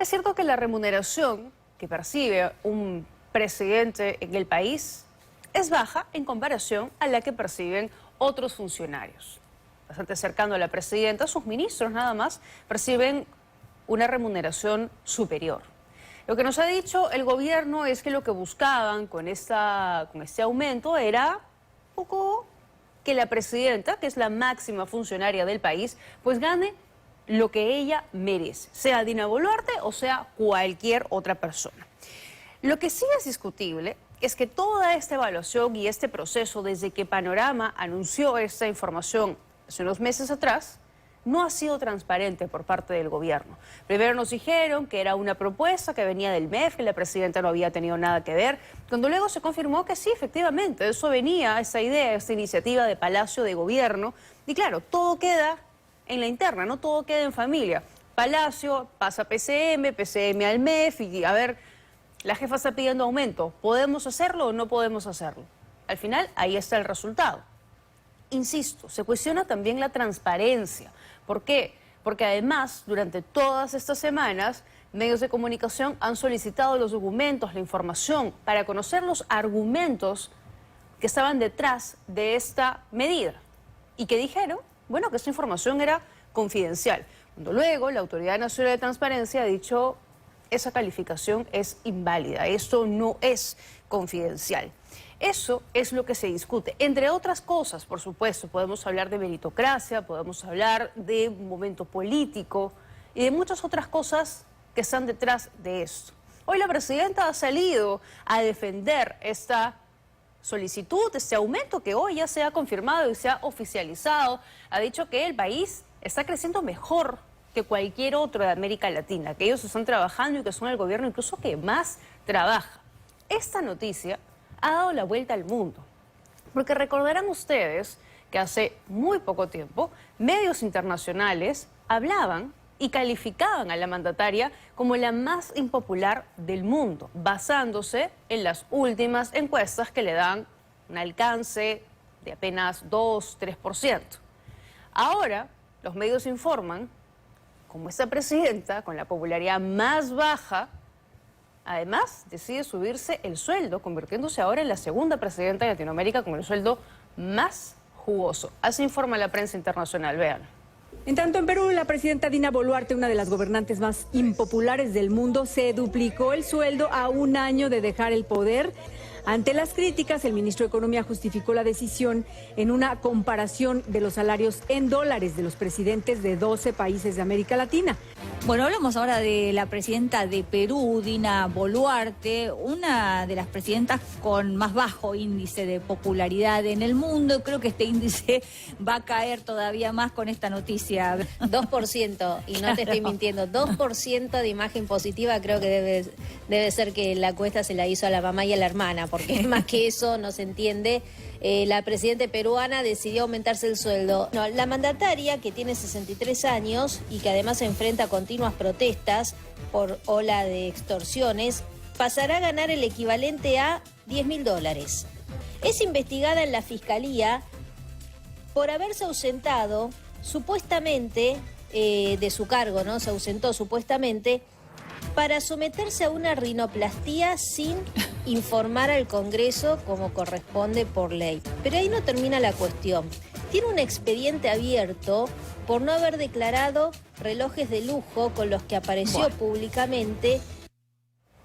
Es cierto que la remuneración que percibe un presidente en el país es baja en comparación a la que perciben otros funcionarios. Bastante cercano a la presidenta, sus ministros nada más perciben una remuneración superior. Lo que nos ha dicho el gobierno es que lo que buscaban con este aumento era un poco que la presidenta, que es la máxima funcionaria del país, pues gane lo que ella merece, sea Dina Boluarte o sea cualquier otra persona. Lo que sí es discutible es que toda esta evaluación y este proceso, desde que Panorama anunció esta información hace unos meses atrás, no ha sido transparente por parte del gobierno. Primero nos dijeron que era una propuesta que venía del MEF, que la presidenta no había tenido nada que ver, cuando luego se confirmó que sí, efectivamente, eso venía, esa idea, esta iniciativa de Palacio de Gobierno, y claro, todo queda en la interna, no todo queda en familia. Palacio pasa a PCM, PCM al MEF y a ver, la jefa está pidiendo aumento, ¿podemos hacerlo o no podemos hacerlo? Al final, ahí está el resultado. Insisto, se cuestiona también la transparencia. ¿Por qué? Porque además, durante todas estas semanas, medios de comunicación han solicitado los documentos, la información, para conocer los argumentos que estaban detrás de esta medida. Y que dijeron, bueno, que esta información era confidencial. Cuando luego la Autoridad Nacional de Transparencia ha dicho, esa calificación es inválida, esto no es confidencial. Eso es lo que se discute. Entre otras cosas, por supuesto, podemos hablar de meritocracia, podemos hablar de un momento político y de muchas otras cosas que están detrás de esto. Hoy la presidenta ha salido a defender esta solicitud, este aumento que hoy ya se ha confirmado y se ha oficializado. Ha dicho que el país está creciendo mejor que cualquier otro de América Latina, que ellos están trabajando y que son el gobierno incluso que más trabaja. Esta noticia ha dado la vuelta al mundo, porque recordarán ustedes que hace muy poco tiempo medios internacionales hablaban y calificaban a la mandataria como la más impopular del mundo, basándose en las últimas encuestas que le dan un alcance de apenas 2-3%. Ahora, los medios informan como esta presidenta, con la popularidad más baja, además decide subirse el sueldo, convirtiéndose ahora en la segunda presidenta de Latinoamérica con el sueldo más jugoso. Así informa la prensa internacional, vean. En tanto, en Perú, la presidenta Dina Boluarte, una de las gobernantes más impopulares del mundo, se duplicó el sueldo a un año de dejar el poder. Ante las críticas, el ministro de Economía justificó la decisión en una comparación de los salarios en dólares de los presidentes de 12 países de América Latina. Bueno, hablamos ahora de la presidenta de Perú, Dina Boluarte, una de las presidentas con más bajo índice de popularidad en el mundo. Creo que este índice va a caer todavía más con esta noticia. 2%, y no te estoy mintiendo, 2% de imagen positiva. Creo que debe ser que la encuesta se la hizo a la mamá y a la hermana, porque más que eso no se entiende. La presidenta peruana decidió aumentarse el sueldo. No, la mandataria, que tiene 63 años y que además enfrenta continuas protestas por ola de extorsiones, pasará a ganar el equivalente a $10.000. Es investigada en la Fiscalía por haberse ausentado supuestamente de su cargo, ¿no? Se ausentó supuestamente para someterse a una rinoplastía sin informar al Congreso como corresponde por ley. Pero ahí no termina la cuestión. Tiene un expediente abierto por no haber declarado relojes de lujo con los que apareció públicamente.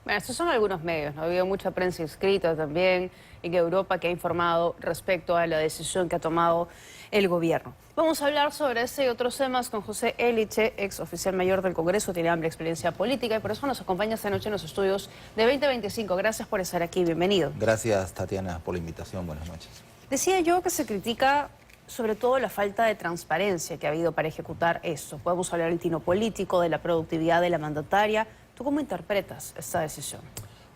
Bueno, estos son algunos medios, ¿no? Ha habido mucha prensa escrita también en Europa que ha informado respecto a la decisión que ha tomado el gobierno. Vamos a hablar sobre ese y otros temas con José Eliche, ex oficial mayor del Congreso, tiene amplia experiencia política y por eso nos acompaña esta noche en los estudios de 2025. Gracias por estar aquí, bienvenido. Gracias, Tatiana, por la invitación. Buenas noches. Decía yo que se critica sobre todo la falta de transparencia que ha habido para ejecutar esto. Podemos hablar del tino político, de la productividad de la mandataria. ¿Tú cómo interpretas esta decisión?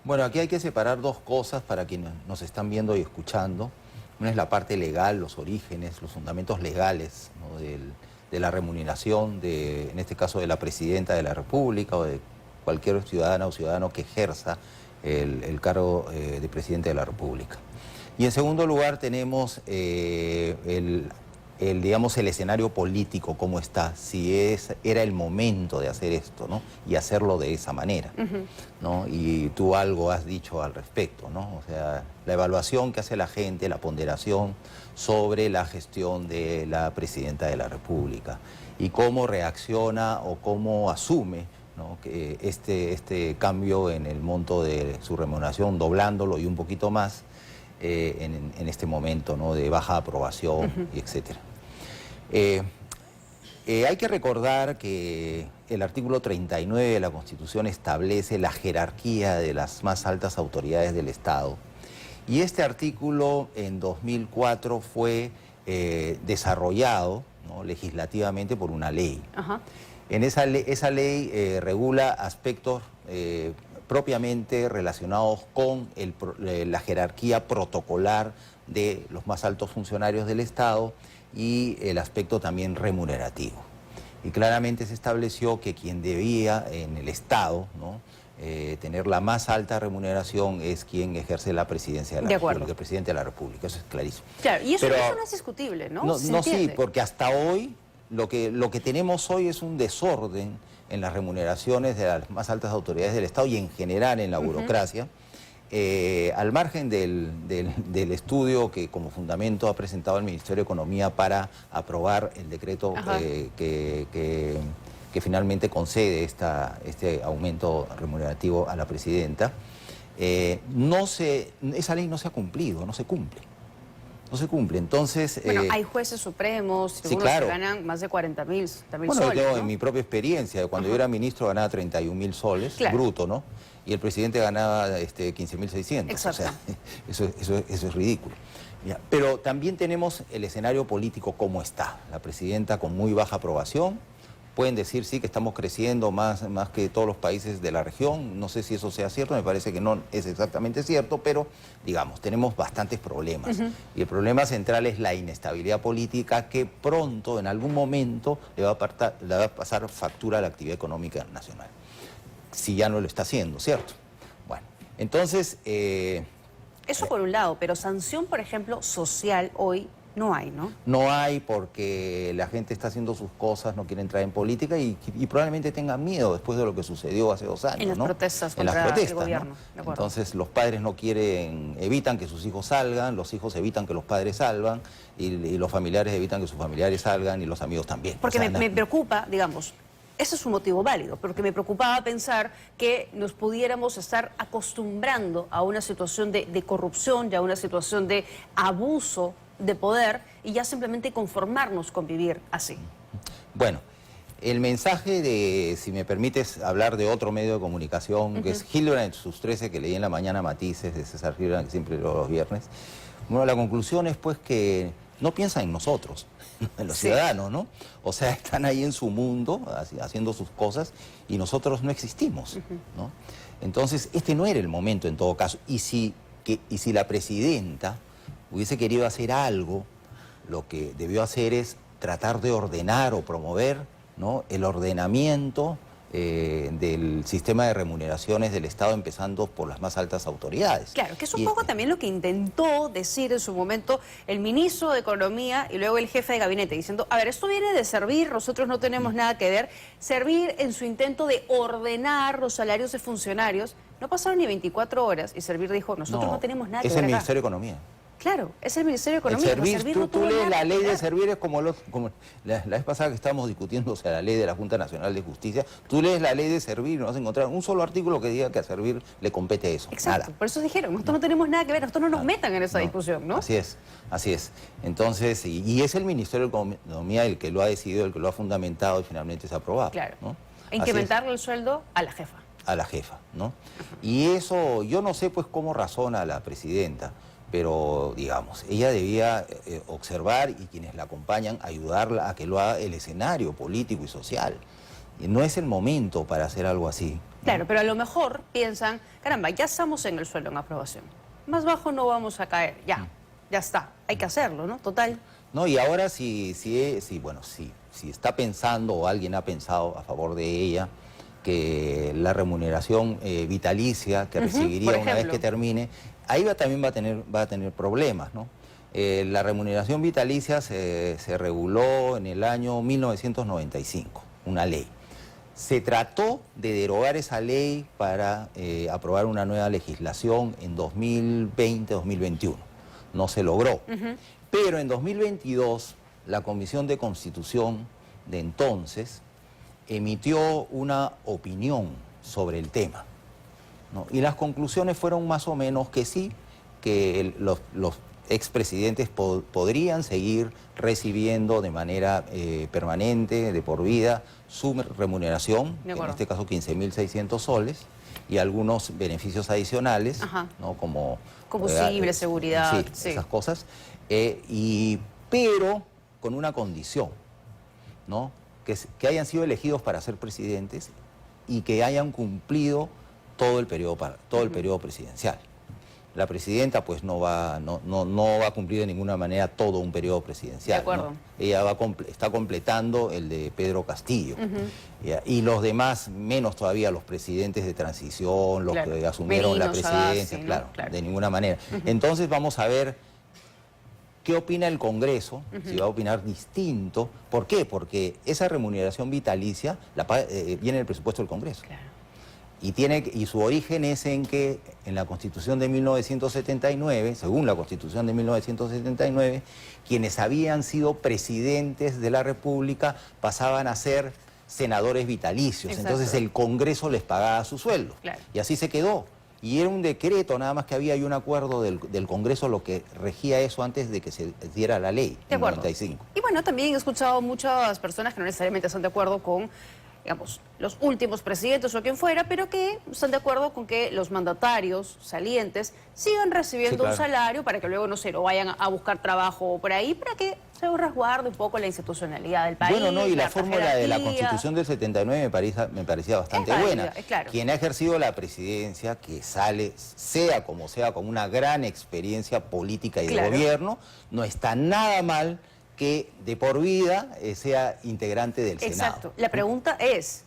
Bueno, aquí hay que separar dos cosas para quienes nos están viendo y escuchando. Una es la parte legal, los orígenes, los fundamentos legales, ¿no? de la remuneración, en este caso de la presidenta de la República o de cualquier ciudadana o ciudadano que ejerza el cargo de presidente de la República. Y en segundo lugar tenemos el digamos, el escenario político cómo está, si era el momento de hacer esto, ¿no? Y hacerlo de esa manera, ¿no? Y tú algo has dicho al respecto, ¿no? O sea, la evaluación que hace la gente, la ponderación sobre la gestión de la Presidenta de la República y cómo reacciona o cómo asume, ¿no? Que este cambio en el monto de su remuneración, doblándolo y un poquito más en este momento, ¿no? De baja aprobación, y etcétera. Hay que recordar que el artículo 39 de la Constitución establece la jerarquía de las más altas autoridades del Estado, y este artículo en 2004 fue desarrollado, ¿no? Legislativamente por una ley. En esa ley regula aspectos propiamente relacionados con la jerarquía protocolar de los más altos funcionarios del Estado y el aspecto también remunerativo. Y claramente se estableció que quien debía en el Estado, ¿no? Tener la más alta remuneración es quien ejerce la presidencia de la República, el presidente de la República, eso es clarísimo. Claro, y eso no es discutible, ¿no? No, sí, porque hasta hoy lo que tenemos hoy es un desorden en las remuneraciones de las más altas autoridades del Estado y en general en la burocracia. Al margen del estudio que como fundamento ha presentado el Ministerio de Economía para aprobar el decreto que finalmente concede este aumento remunerativo a la Presidenta, esa ley no se ha cumplido, no se cumple. No se cumple, entonces... Bueno, hay jueces supremos, sí, claro, que ganan más de 40.000 soles. Bueno, yo ¿no? en mi propia experiencia, cuando yo era ministro ganaba 31.000 soles, claro, bruto, ¿no? Y el presidente ganaba 15.600. Exacto. O sea, eso es ridículo. Ya, pero también tenemos el escenario político como está. La presidenta con muy baja aprobación. Pueden decir, sí, que estamos creciendo más que todos los países de la región. No sé si eso sea cierto, me parece que no es exactamente cierto, pero, digamos, tenemos bastantes problemas. Y el problema central es la inestabilidad política que pronto, en algún momento, le va a pasar factura a la actividad económica nacional. Si ya no lo está haciendo, ¿cierto? Bueno, entonces... eso por un lado, pero sanción, por ejemplo, social hoy... No hay, ¿no? No hay porque la gente está haciendo sus cosas, no quiere entrar en política y probablemente tengan miedo después de lo que sucedió hace 2 años, en las ¿no? protestas contra el gobierno. ¿No? Entonces los padres no quieren, evitan que sus hijos salgan, los hijos evitan que los padres salgan y los familiares evitan que sus familiares salgan y los amigos también. Porque o sea, me preocupa, digamos... Ese es un motivo válido, porque me preocupaba pensar que nos pudiéramos estar acostumbrando a una situación de corrupción y a una situación de abuso de poder y ya simplemente conformarnos con vivir así. Bueno, el mensaje de, si me permites hablar de otro medio de comunicación, que es Hildebrand en sus 13, que leí en la mañana, Matices, de César Hildebrand, que siempre leo los viernes. Bueno, la conclusión es pues que no piensan en nosotros, en los ciudadanos, ¿no? O sea, están ahí en su mundo, haciendo sus cosas, y nosotros no existimos, ¿no? Entonces, este no era el momento en todo caso. Y si la presidenta hubiese querido hacer algo, lo que debió hacer es tratar de ordenar o promover, ¿no? El ordenamiento del sistema de remuneraciones del Estado, empezando por las más altas autoridades. Claro, que es un poco también lo que intentó decir en su momento el ministro de Economía y luego el jefe de gabinete, diciendo, a ver, esto viene de servir, nosotros no tenemos nada que ver, servir en su intento de ordenar los salarios de funcionarios. No pasaron ni 24 horas y Servir dijo, nosotros no tenemos nada que ver acá. Es el acá. Ministerio de Economía. Claro, es el Ministerio de Economía. Tú lees la ley de Servir, es como la vez pasada que estábamos discutiendo, o sea, la ley de la Junta Nacional de Justicia. Tú lees la ley de Servir y no vas a encontrar un solo artículo que diga que a Servir le compete eso. Exacto, nada. Por eso dijeron, nosotros no tenemos nada que ver, nosotros no nos metan en esa discusión, ¿no? Así es, así es. Entonces, y es el Ministerio de Economía el que lo ha decidido, el que lo ha fundamentado y finalmente se ha aprobado. Claro, ¿no? Incrementarle el sueldo a la jefa. A la jefa, ¿no? Y eso, yo no sé pues cómo razona la presidenta, pero, digamos, ella debía observar y quienes la acompañan, ayudarla a que lo haga el escenario político y social. Y no es el momento para hacer algo así, ¿no? Claro, pero a lo mejor piensan, caramba, ya estamos en el sueldo en aprobación. Más bajo no vamos a caer, ya está, hay que hacerlo, ¿no? Total. No, y ahora si está pensando o alguien ha pensado a favor de ella, que la remuneración vitalicia que recibiría una vez que termine, ahí también va a tener problemas, ¿no? La remuneración vitalicia se reguló en el año 1995, una ley. Se trató de derogar esa ley para aprobar una nueva legislación en 2020-2021. No se logró. Pero en 2022, la Comisión de Constitución de entonces emitió una opinión sobre el tema, ¿no? Y las conclusiones fueron más o menos que sí, que los expresidentes podrían seguir recibiendo de manera permanente, de por vida, su remuneración, en este caso 15.600 soles, y algunos beneficios adicionales, ¿no? Como combustible, seguridad, sí, esas cosas, pero con una condición, ¿no? Que hayan sido elegidos para ser presidentes y que hayan cumplido todo el periodo presidencial. La presidenta pues no va a cumplir de ninguna manera todo un periodo presidencial. De acuerdo. ¿No? Ella está completando el de Pedro Castillo. Y los demás, menos todavía los presidentes de transición, los que asumieron la presidencia, ¿no? claro, de ninguna manera. Entonces vamos a ver qué opina el Congreso, si va a opinar distinto. ¿Por qué? Porque esa remuneración vitalicia viene del presupuesto del Congreso. Claro. Y su origen es en que en la Constitución de 1979, según la Constitución de 1979, quienes habían sido presidentes de la República pasaban a ser senadores vitalicios. Exacto. Entonces el Congreso les pagaba su sueldo. Claro. Y así se quedó. Y era un decreto, nada más que había y un acuerdo del Congreso lo que regía eso antes de que se diera la ley, en 95. Y bueno, también he escuchado muchas personas que no necesariamente están de acuerdo con, digamos, los últimos presidentes o quien fuera, pero que están de acuerdo con que los mandatarios salientes sigan recibiendo un salario para que luego, no sé, lo vayan a buscar trabajo por ahí, para que se resguarde un poco la institucionalidad del país. Bueno, no, y la fórmula de la jerarquía. Constitución del 79 me parecía bastante buena. Claro. Quien ha ejercido la presidencia, que sale, sea, con una gran experiencia política y de gobierno, no está nada mal que de por vida sea integrante del Senado. Exacto. La pregunta es,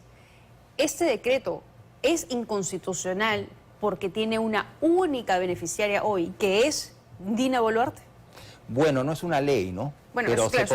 ¿este decreto es inconstitucional porque tiene una única beneficiaria hoy, que es Dina Boluarte? Bueno, no es una ley, ¿no? Bueno, pero claro,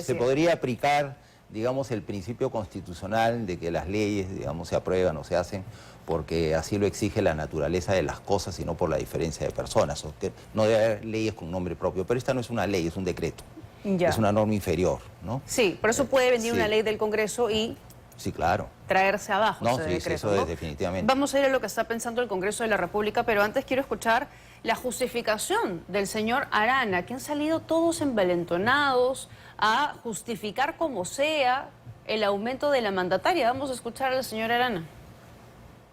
se podría aplicar, digamos, el principio constitucional de que las leyes, digamos, se aprueban o se hacen porque así lo exige la naturaleza de las cosas y no por la diferencia de personas. O que no debe haber leyes con nombre propio, pero esta no es una ley, es un decreto. Ya. Es una norma inferior, ¿no? Sí, por eso puede venir una ley del Congreso y sí, claro, traerse abajo ese decreto, eso es definitivamente. Vamos a ir a lo que está pensando el Congreso de la República, pero antes quiero escuchar la justificación del señor Arana, que han salido todos envalentonados a justificar como sea el aumento de la mandataria. Vamos a escuchar al señor Arana.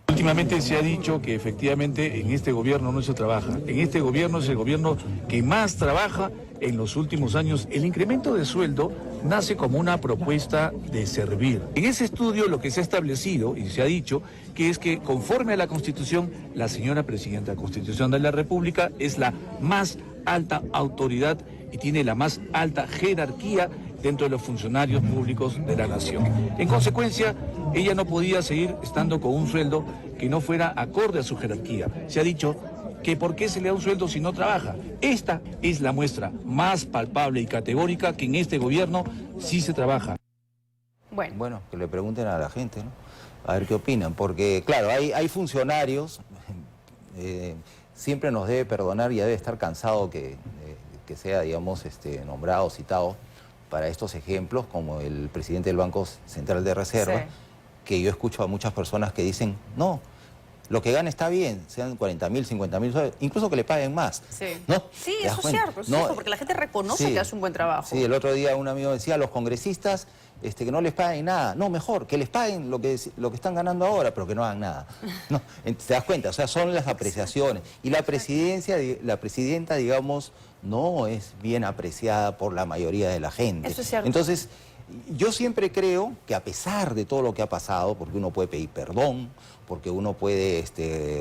Últimamente se ha dicho que efectivamente en este gobierno no se trabaja. En este gobierno es el gobierno que más trabaja en los últimos años. El incremento de sueldo nace como una propuesta de servir. En ese estudio lo que se ha establecido y se ha dicho que es que conforme a la Constitución, la señora Presidenta de la Constitución de la República es la más alta autoridad y tiene la más alta jerarquía dentro de los funcionarios públicos de la nación. En consecuencia, ella no podía seguir estando con un sueldo que no fuera acorde a su jerarquía. Se ha dicho que ¿por qué se le da un sueldo si no trabaja? Esta es la muestra más palpable y categórica que en este gobierno sí se trabaja. Bueno, que le pregunten a la gente, ¿no? A ver qué opinan, porque claro, hay funcionarios, siempre nos debe perdonar y debe estar cansado que sea, digamos, nombrado, citado para estos ejemplos, como el presidente del Banco Central de Reserva, que yo escucho a muchas personas que dicen, no, lo que gana está bien, sean 40.000, 50.000, incluso que le paguen más. ¿No? Sí, eso es cierto, porque la gente reconoce que hace un buen trabajo. Sí, el otro día un amigo decía, los congresistas que no les paguen nada. No, mejor, que les paguen lo que están ganando ahora, pero que no hagan nada. ¿No? ¿Te das cuenta? O sea, son las apreciaciones. Y la presidenta, digamos, no es bien apreciada por la mayoría de la gente. Eso es cierto. Entonces, yo siempre creo que a pesar de todo lo que ha pasado, porque uno puede pedir perdón, porque uno puede,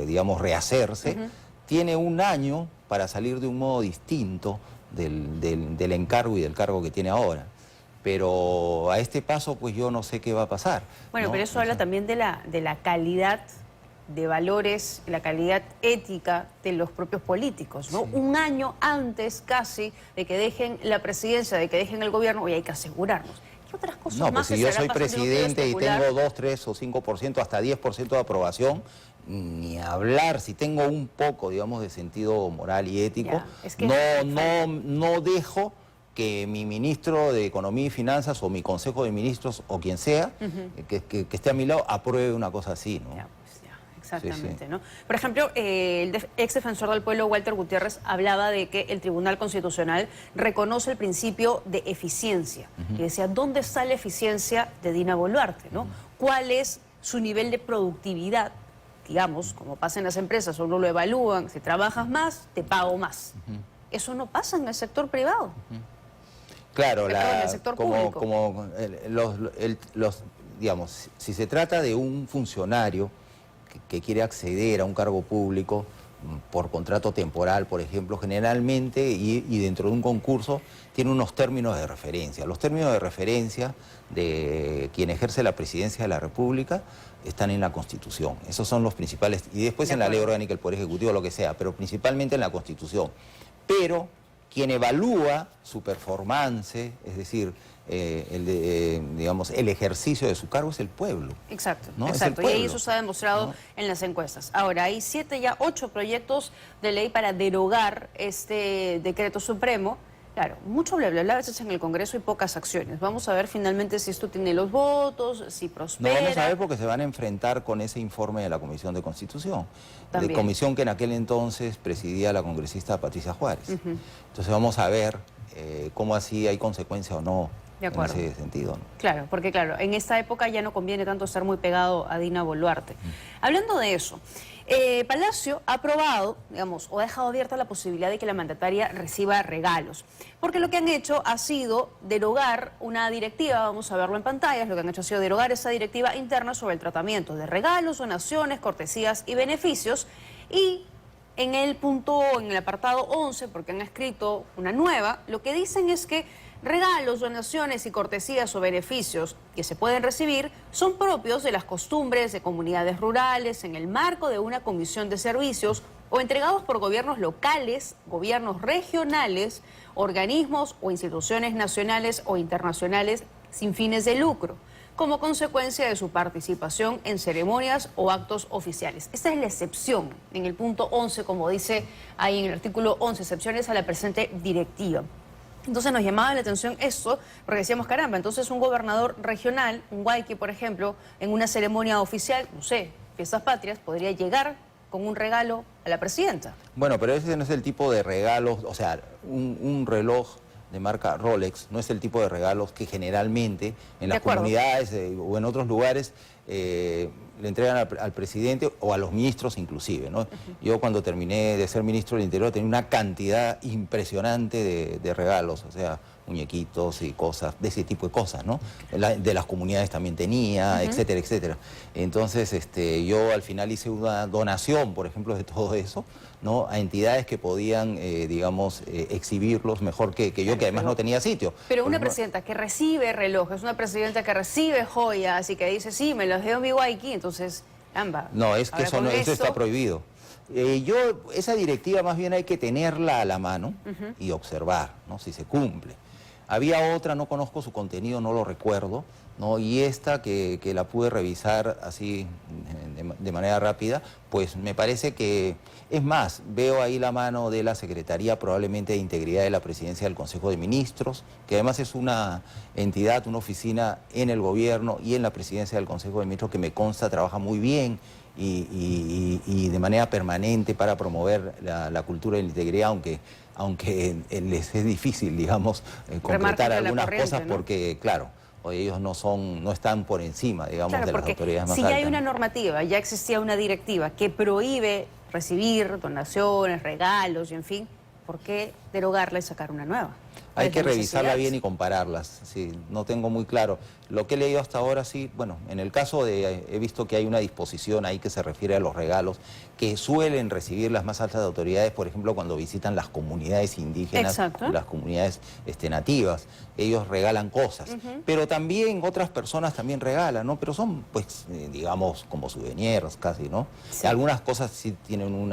digamos, rehacerse, tiene un año para salir de un modo distinto del encargo y del cargo que tiene ahora. Pero a este paso, pues yo no sé qué va a pasar. Bueno, ¿no? pero eso habla también de la calidad de valores, la calidad ética de los propios políticos, ¿no? Sí. Un año antes casi de que dejen la presidencia, de que dejen el gobierno, hoy hay que asegurarnos. ¿Qué otras cosas no, más? Pues si yo soy presidente y tengo 2, 3 o 5%, hasta 10% de aprobación, ni hablar. Si tengo un poco, digamos, de sentido moral y ético, ya, es que no dejo que mi ministro de Economía y Finanzas o mi Consejo de Ministros o quien sea, que esté a mi lado, apruebe una cosa así, ¿no? Ya, pues ya, exactamente, sí. ¿no? Por ejemplo, el ex defensor del pueblo, Walter Gutiérrez, hablaba de que el Tribunal Constitucional reconoce el principio de eficiencia. Y decía, ¿dónde está la eficiencia de Dina Boluarte, ¿no? ¿Cuál es su nivel de productividad? Digamos, como pasa en las empresas, uno lo evalúan, si trabajas más, te pago más. Eso no pasa en el sector privado. Claro, en el sector público. Digamos, si se trata de un funcionario que quiere acceder a un cargo público por contrato temporal, por ejemplo, generalmente y dentro de un concurso tiene unos términos de referencia. Los términos de referencia de quien ejerce la presidencia de la República están en la Constitución. Esos son los principales, y después en la Ley Orgánica del Poder Ejecutivo, lo que sea, pero principalmente en la Constitución. Pero quien evalúa su performance, es decir, digamos, el ejercicio de su cargo es el pueblo. Exacto, ¿no? exacto. Y eso se ha demostrado, ¿no?, en las encuestas. Ahora, hay 8 proyectos de ley para derogar este decreto supremo. Claro, mucho bla, bla, bla, a veces en el Congreso y pocas acciones. Vamos a ver finalmente si esto tiene los votos, si prospera. No vamos a ver porque se van a enfrentar con ese informe de la Comisión de Constitución. También. De comisión que en aquel entonces presidía la congresista Patricia Juárez. Entonces vamos a ver cómo así hay consecuencia o no en ese sentido, ¿no? Claro, porque claro, en esta época ya no conviene tanto estar muy pegado a Dina Boluarte. Hablando de eso, Palacio ha aprobado, digamos, o ha dejado abierta la posibilidad de que la mandataria reciba regalos. Porque lo que han hecho ha sido derogar una directiva, vamos a verlo en pantallas, lo que han hecho ha sido derogar esa directiva interna sobre el tratamiento de regalos, donaciones, cortesías y beneficios. Y en el apartado 11, porque han escrito una nueva, lo que dicen es que regalos, donaciones y cortesías o beneficios que se pueden recibir son propios de las costumbres de comunidades rurales en el marco de una comisión de servicios o entregados por gobiernos locales, gobiernos regionales, organismos o instituciones nacionales o internacionales sin fines de lucro, como consecuencia de su participación en ceremonias o actos oficiales. Esta es la excepción en el punto 11, como dice ahí en el artículo 11, excepciones a la presente directiva. Entonces nos llamaba la atención esto, porque decíamos, caramba, entonces un gobernador regional, un Huayqui, por ejemplo, en una ceremonia oficial, no sé, Fiestas Patrias, podría llegar con un regalo a la presidenta. Bueno, pero ese no es el tipo de regalos, o sea, un reloj de marca Rolex no es el tipo de regalos que generalmente en las comunidades o en otros lugares le entregan al presidente o a los ministros inclusive, ¿no? Yo cuando terminé de ser ministro del Interior tenía una cantidad impresionante de regalos, o sea, muñequitos y cosas, de ese tipo de cosas, ¿no? De las comunidades también tenía, etcétera, etcétera. Entonces, yo al final hice una donación, por ejemplo, de todo eso, ¿no?, a entidades que podían, digamos, exhibirlos mejor que yo, que además no tenía sitio. Pero una presidenta que recibe relojes, una presidenta que recibe joyas y que dice, sí, me los dio mi Huayqui, entonces, amba. No, es que eso está prohibido. Esa directiva más bien hay que tenerla a la mano y observar, ¿no?, si se cumple. Había otra, no conozco su contenido, no lo recuerdo, ¿no?, y esta que la pude revisar así de manera rápida, pues me parece que, es más, veo ahí la mano de la Secretaría probablemente de Integridad de la Presidencia del Consejo de Ministros, que además es una entidad, una oficina en el gobierno y en la Presidencia del Consejo de Ministros que me consta trabaja muy bien y de manera permanente para promover la cultura de la integridad, aunque les es difícil, digamos, concretar algunas cosas, ¿no?, porque, claro, ellos no están por encima, digamos, de las autoridades más altas. Si ya hay una normativa, ya existía una directiva que prohíbe recibir donaciones, regalos y en fin, ¿por qué derogarla y sacar una nueva? Hay que la revisarla necesidad? bien y compararlas, sí, no tengo muy claro. Lo que he leído hasta ahora, sí, bueno, en el caso de, he visto que hay una disposición ahí que se refiere a los regalos, que suelen recibir las más altas autoridades, por ejemplo, cuando visitan las comunidades indígenas, Exacto. las comunidades nativas, ellos regalan cosas. Pero también otras personas también regalan, ¿no? Pero son, pues, digamos, como souvenirs casi, ¿no? Sí. Algunas cosas sí tienen un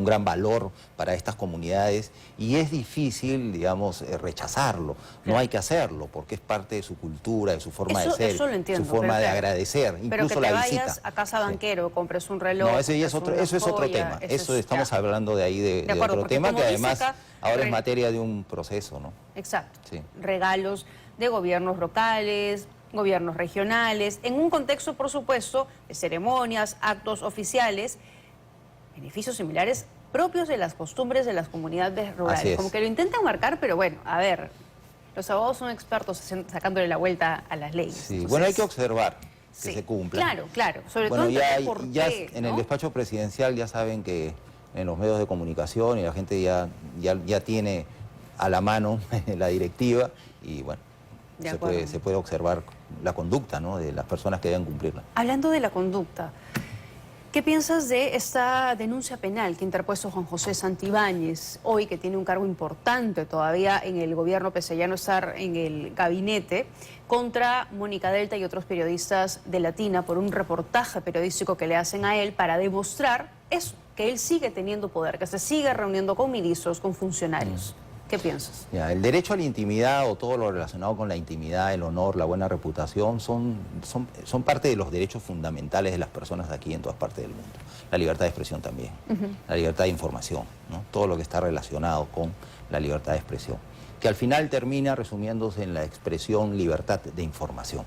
gran valor para estas comunidades y es difícil, digamos, rechazarlo. No hay que hacerlo porque es parte de su cultura, de su forma de ser, Eso lo entiendo, su forma pero de claro, agradecer, pero incluso que te la vayas visita. a Casa Sí. Banquero, compres un reloj. No, ese ya es compres otro, una eso es otro joya, tema. Eso es- estamos ya. hablando de ahí de acuerdo, otro porque tema como que dice además acá, ahora es materia de un proceso, ¿no? Exacto. Sí. Regalos de gobiernos locales, gobiernos regionales, en un contexto, por supuesto, de ceremonias, actos oficiales, beneficios similares propios de las costumbres de las comunidades Así rurales. es. Como que lo intentan marcar, pero bueno, a ver, los abogados son expertos sacándole la vuelta a las leyes. Sí, Entonces, bueno, hay que observar que sí, se cumpla. Claro, claro. Sobre Bueno, todo ya, entender por ya qué, en ¿no? el despacho presidencial ya saben que en los medios de comunicación y la gente ya tiene a la mano la directiva y bueno, De se acuerdo. puede observar la conducta, ¿no?, de las personas que deben cumplirla. Hablando de la conducta, ¿qué piensas de esta denuncia penal que ha interpuesto Juan José Santibáñez, hoy que tiene un cargo importante todavía en el gobierno, pese a ya no estar en el gabinete, contra Mónica Delta y otros periodistas de Latina por un reportaje periodístico que le hacen a él para demostrar eso, que él sigue teniendo poder, que se sigue reuniendo con ministros, con funcionarios? ¿Qué piensas? Ya, el derecho a la intimidad o todo lo relacionado con la intimidad, el honor, la buena reputación son parte de los derechos fundamentales de las personas aquí en todas partes del mundo. La libertad de expresión también, la libertad de información, ¿no? Todo lo que está relacionado con la libertad de expresión, que al final termina resumiéndose en la expresión libertad de información.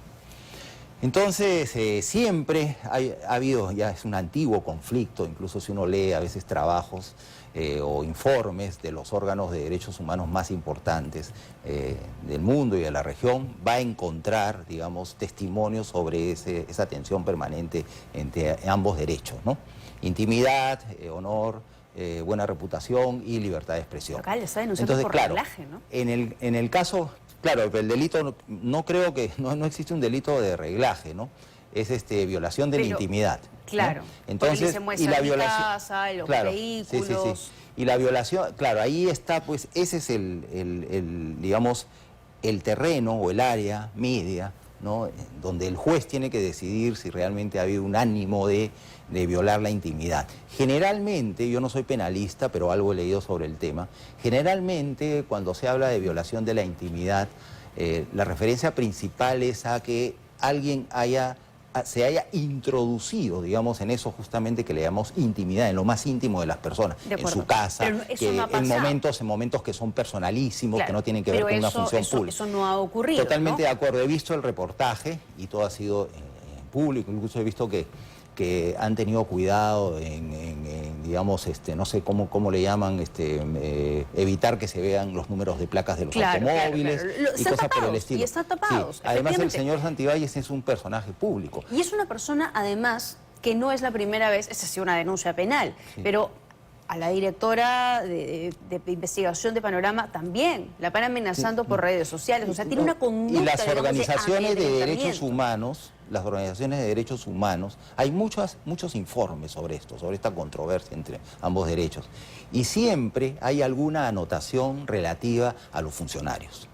Entonces, siempre ha habido, ya es un antiguo conflicto, incluso si uno lee a veces trabajos o informes de los órganos de derechos humanos más importantes del mundo y de la región, va a encontrar, digamos, testimonios sobre esa tensión permanente entre ambos derechos, ¿no? Intimidad, honor, buena reputación y libertad de expresión. Acá le está denunciando Entonces, por claro, reglaje, ¿no? en el caso, claro, el delito, no creo que, no existe un delito de reglaje, ¿no? Es violación de la Pero, intimidad, ¿no? claro, Entonces, porque se muestra mi casa, los vehículos. Sí. Y la violación, claro, ahí está, pues, ese es digamos, el terreno o el área media, ¿no?, donde el juez tiene que decidir si realmente ha habido un ánimo de violar la intimidad. Generalmente, yo no soy penalista, pero algo he leído sobre el tema, generalmente cuando se habla de violación de la intimidad, la referencia principal es a que alguien se haya introducido, digamos, en eso justamente que le llamamos intimidad, en lo más íntimo de las personas, De en acuerdo. su casa, Pero eso que no ha en pasado. momentos que son personalísimos, Claro, que no tienen que ver pero con una eso- función eso- pública. eso no ha ocurrido, Totalmente ¿no? de acuerdo. He visto el reportaje y todo ha sido en público. Incluso he visto que han tenido cuidado digamos, no sé cómo le llaman, evitar que se vean los números de placas de los Claro, automóviles claro. y Están cosas por el tapados, estilo. y están tapados, Sí. Además, el efectivamente. señor Santibáñez es un personaje público. Y es una persona, además, que no es la primera vez, esa ha sido una denuncia penal, pero a la directora de investigación de Panorama también la van amenazando por redes sociales, o sea, tiene una conducta, Y las digamos, organizaciones de derechos amedrentamiento. humanos, las organizaciones de derechos humanos, hay muchos informes sobre esto, sobre esta controversia entre ambos derechos. Y siempre hay alguna anotación relativa a los funcionarios.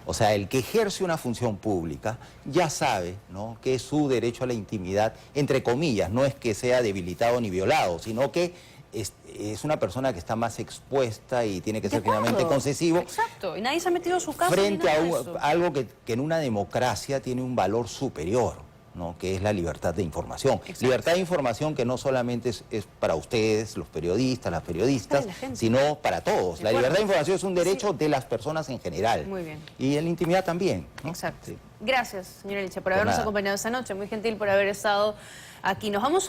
O sea, el que ejerce una función pública ya sabe, ¿no?, que es su derecho a la intimidad, entre comillas, no es que sea debilitado ni violado, sino que es una persona que está más expuesta y tiene que De ser finalmente acuerdo. concesivo. Exacto, y nadie se ha metido a su casa Frente ni a nada de eso. algo que en una democracia tiene un valor superior, ¿no?, que es la libertad de información. Exacto. Libertad de información que no solamente es para ustedes, los periodistas, las periodistas, Para la gente. sino para todos. De La acuerdo. libertad de información es un derecho de las personas en general. Muy bien. Y en la intimidad también, ¿no? Exacto. Sí. Gracias, señora Elche, por Por habernos nada. acompañado esta noche. Muy gentil por haber estado aquí. Nos vamos